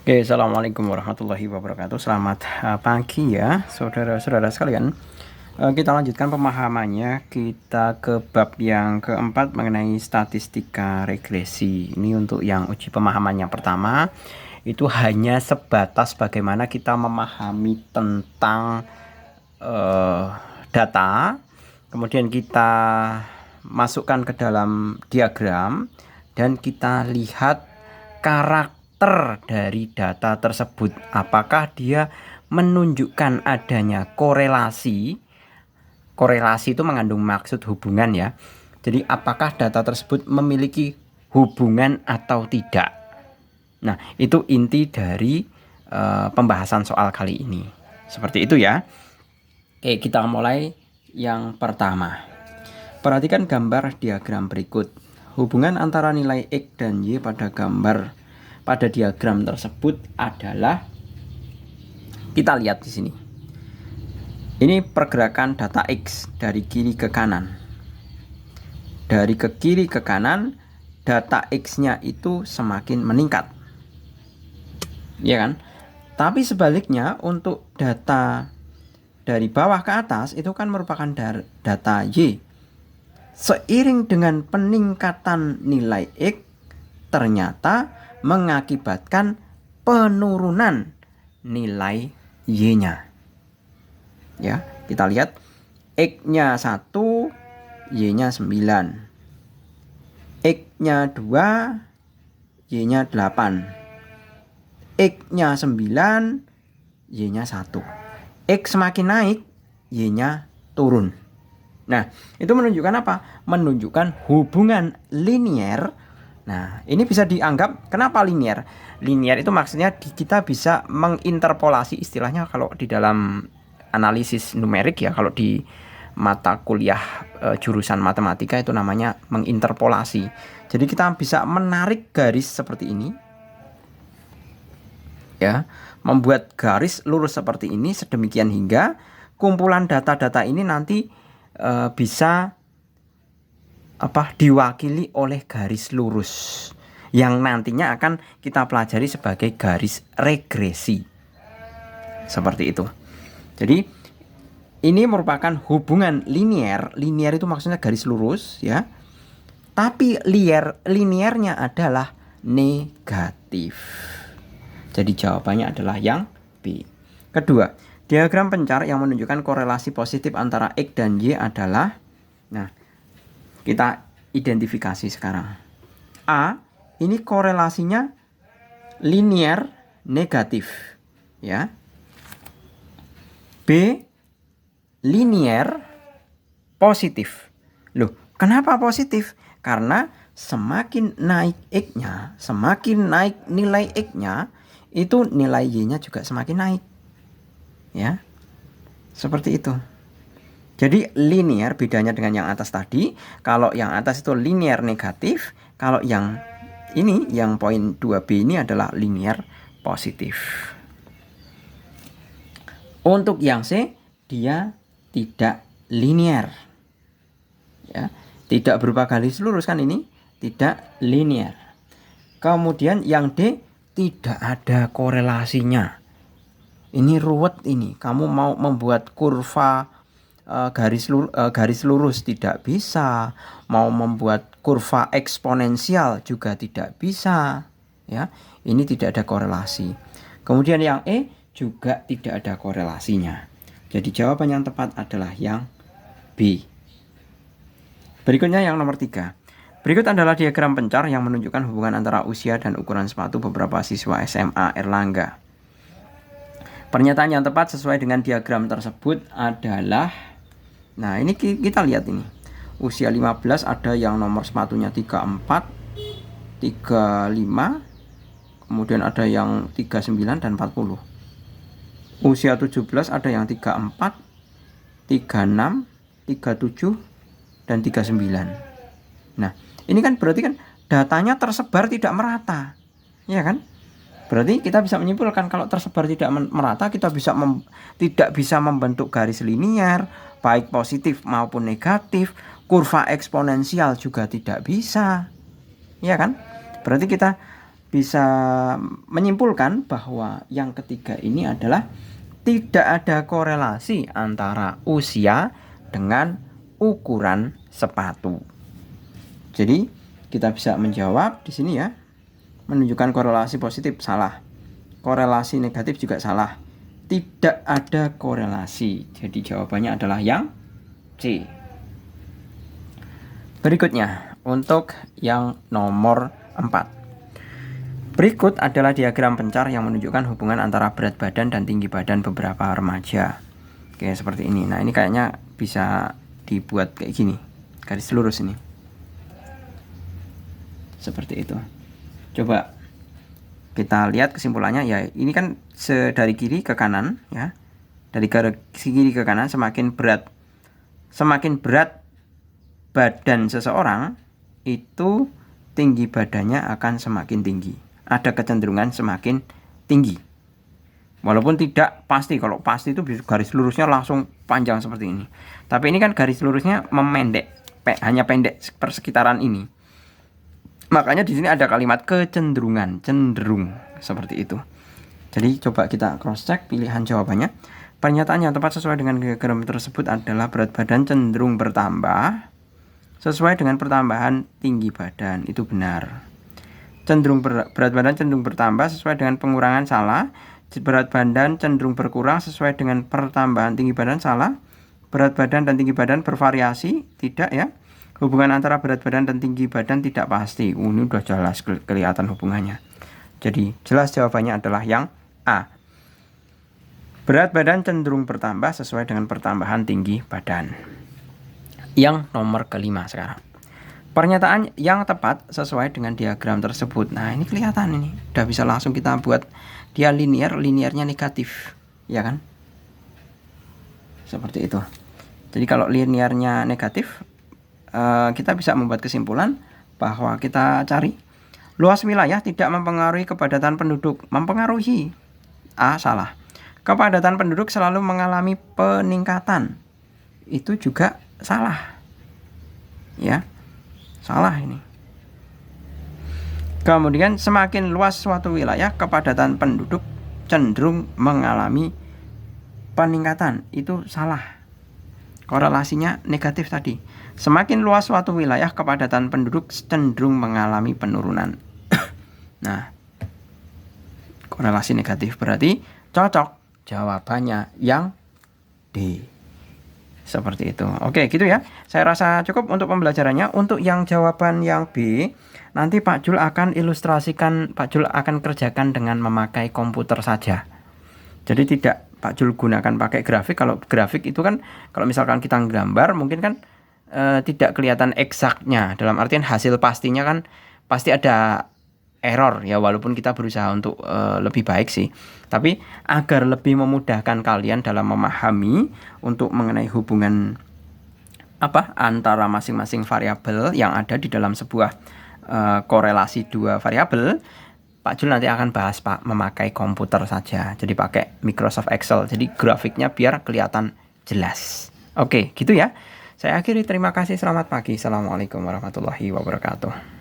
Oke, assalamualaikum warahmatullahi wabarakatuh. Selamat pagi ya, saudara-saudara sekalian. Kita lanjutkan pemahamannya. Kita ke bab yang keempat mengenai statistika regresi. Ini untuk yang uji pemahaman yang pertama. Itu hanya sebatas bagaimana kita memahami tentang data. Kemudian kita masukkan ke dalam diagram dan kita lihat karakter dari data tersebut, apakah dia menunjukkan adanya korelasi. Korelasi itu mengandung maksud hubungan ya. Jadi apakah data tersebut memiliki hubungan atau tidak. Nah, itu inti dari pembahasan soal kali ini. Seperti itu ya. Oke, kita mulai yang pertama. Perhatikan gambar diagram berikut. Hubungan antara nilai X dan Y pada diagram tersebut adalah, kita lihat di sini. Ini pergerakan data X dari kiri ke kanan. Dari ke kiri ke kanan, data X-nya itu semakin meningkat. Ya kan? Tapi sebaliknya untuk data dari bawah ke atas itu kan merupakan data Y. Seiring dengan peningkatan nilai X, ternyata mengakibatkan penurunan nilai Y-nya. Ya, kita lihat X-nya 1, Y-nya 9. X-nya 2, Y-nya 8. X-nya 9, Y-nya 1. X semakin naik, Y-nya turun. Nah, itu menunjukkan apa? Menunjukkan hubungan linier. Nah, ini bisa dianggap, kenapa linier? Linier itu maksudnya kita bisa menginterpolasi, istilahnya kalau di dalam analisis numerik ya, kalau di mata kuliah jurusan matematika itu namanya menginterpolasi. Jadi kita bisa menarik garis seperti ini. Ya, membuat garis lurus seperti ini sedemikian hingga kumpulan data-data ini nanti bisa diwakili oleh garis lurus yang nantinya akan kita pelajari sebagai garis regresi. Seperti itu. Jadi ini merupakan hubungan linier. Linier itu maksudnya garis lurus ya. Tapi liniernya adalah negatif. Jadi jawabannya adalah yang B. Kedua, diagram pencar yang menunjukkan korelasi positif antara X dan Y adalah, nah, kita identifikasi sekarang. A, ini korelasinya linier negatif, ya. B, linier positif. Loh, kenapa positif? Karena semakin naik X-nya, semakin naik nilai X-nya, itu nilai Y-nya juga semakin naik. Ya, seperti itu. Jadi linear bedanya dengan yang atas tadi. Kalau yang atas itu linear negatif, kalau yang ini, yang poin 2B ini adalah linear positif. Untuk yang C, dia tidak linear. Ya, tidak berupa garis lurus kan ini, tidak linear. Kemudian yang D, tidak ada korelasinya. Ini ruwet ini. Kamu mau membuat kurva garis lurus tidak bisa. Mau membuat kurva eksponensial juga tidak bisa. Ya, ini tidak ada korelasi. Kemudian yang E juga tidak ada korelasinya. Jadi jawaban yang tepat adalah yang B. Berikutnya yang nomor 3. Berikut adalah diagram pencar yang menunjukkan hubungan antara usia dan ukuran sepatu beberapa siswa SMA Erlangga. Pernyataan yang tepat sesuai dengan diagram tersebut adalah, nah ini kita lihat ini. Usia 15 ada yang nomor sepatunya 34, 35, kemudian ada yang 39 dan 40. Usia 17 ada yang 34, 36, 37 dan 39. Nah, ini kan berarti kan datanya tersebar tidak merata. Ya kan? Berarti kita bisa menyimpulkan kalau tersebar tidak merata, kita tidak bisa membentuk garis linier, baik positif maupun negatif. Kurva eksponensial juga tidak bisa. Ya kan? Berarti kita bisa menyimpulkan bahwa yang ketiga ini adalah tidak ada korelasi antara usia dengan ukuran sepatu. Jadi kita bisa menjawab di sini ya, menunjukkan korelasi positif salah, korelasi negatif juga salah, tidak ada korelasi. Jadi jawabannya adalah yang C. Berikutnya untuk yang nomor 4. Berikut adalah diagram pencar yang menunjukkan hubungan antara berat badan dan tinggi badan beberapa remaja. Oke, seperti ini. Nah, ini kayaknya bisa dibuat kayak gini, garis lurus ini. Seperti itu. Coba kita lihat kesimpulannya ya. Ini kan dari kiri ke kanan ya. Dari kiri ke kanan semakin berat badan seseorang, itu tinggi badannya akan semakin tinggi. Ada kecenderungan semakin tinggi. Walaupun tidak pasti, kalau pasti itu garis lurusnya langsung panjang seperti ini. Tapi ini kan garis lurusnya memendek, hanya pendek persekitaran ini. Makanya di sini ada kalimat kecenderungan, cenderung seperti itu. Jadi coba kita cross check pilihan jawabannya. Pernyataan yang tepat sesuai dengan diagram tersebut adalah berat badan cenderung bertambah sesuai dengan pertambahan tinggi badan. Itu benar. Berat badan cenderung bertambah sesuai dengan pengurangan salah. Berat badan cenderung berkurang sesuai dengan pertambahan tinggi badan salah. Berat badan dan tinggi badan bervariasi, tidak ya. Hubungan antara berat badan dan tinggi badan tidak pasti. Ini udah jelas kelihatan hubungannya. Jadi jelas jawabannya adalah yang A. Berat badan cenderung bertambah sesuai dengan pertambahan tinggi badan. Yang nomor kelima sekarang. Pernyataan yang tepat sesuai dengan diagram tersebut. Nah, ini kelihatan ini. Udah bisa langsung kita buat dia linearnya negatif. Ya kan? Seperti itu. Jadi kalau linearnya negatif, kita bisa membuat kesimpulan bahwa kita cari luas wilayah tidak mempengaruhi kepadatan penduduk. Mempengaruhi. A, salah. Kepadatan penduduk selalu mengalami peningkatan. Itu juga salah. Ya. Salah ini. Kemudian semakin luas suatu wilayah, kepadatan penduduk cenderung mengalami peningkatan. Itu salah. Korelasinya negatif tadi. Semakin luas suatu wilayah, kepadatan penduduk cenderung mengalami penurunan. Nah, korelasi negatif berarti cocok. Jawabannya yang D. Seperti itu. Oke, gitu ya. Saya rasa cukup untuk pembelajarannya. Untuk yang jawaban yang B, nanti Pak Jul akan ilustrasikan, Pak Jul akan kerjakan dengan memakai komputer saja. Jadi tidak Pak Jul gunakan pakai grafik. Kalau grafik itu kan, kalau misalkan kita gambar, mungkin kan tidak kelihatan eksaknya. Dalam artian hasil pastinya kan pasti ada error ya, walaupun kita berusaha untuk lebih baik sih. Tapi agar lebih memudahkan kalian dalam memahami untuk mengenai hubungan antara masing-masing variabel yang ada di dalam sebuah korelasi dua variabel, Pak Jul nanti akan bahas memakai komputer saja. Jadi pakai Microsoft Excel. Jadi grafiknya biar kelihatan jelas. Oke, gitu ya. Saya akhiri, terima kasih, selamat pagi. Assalamualaikum warahmatullahi wabarakatuh.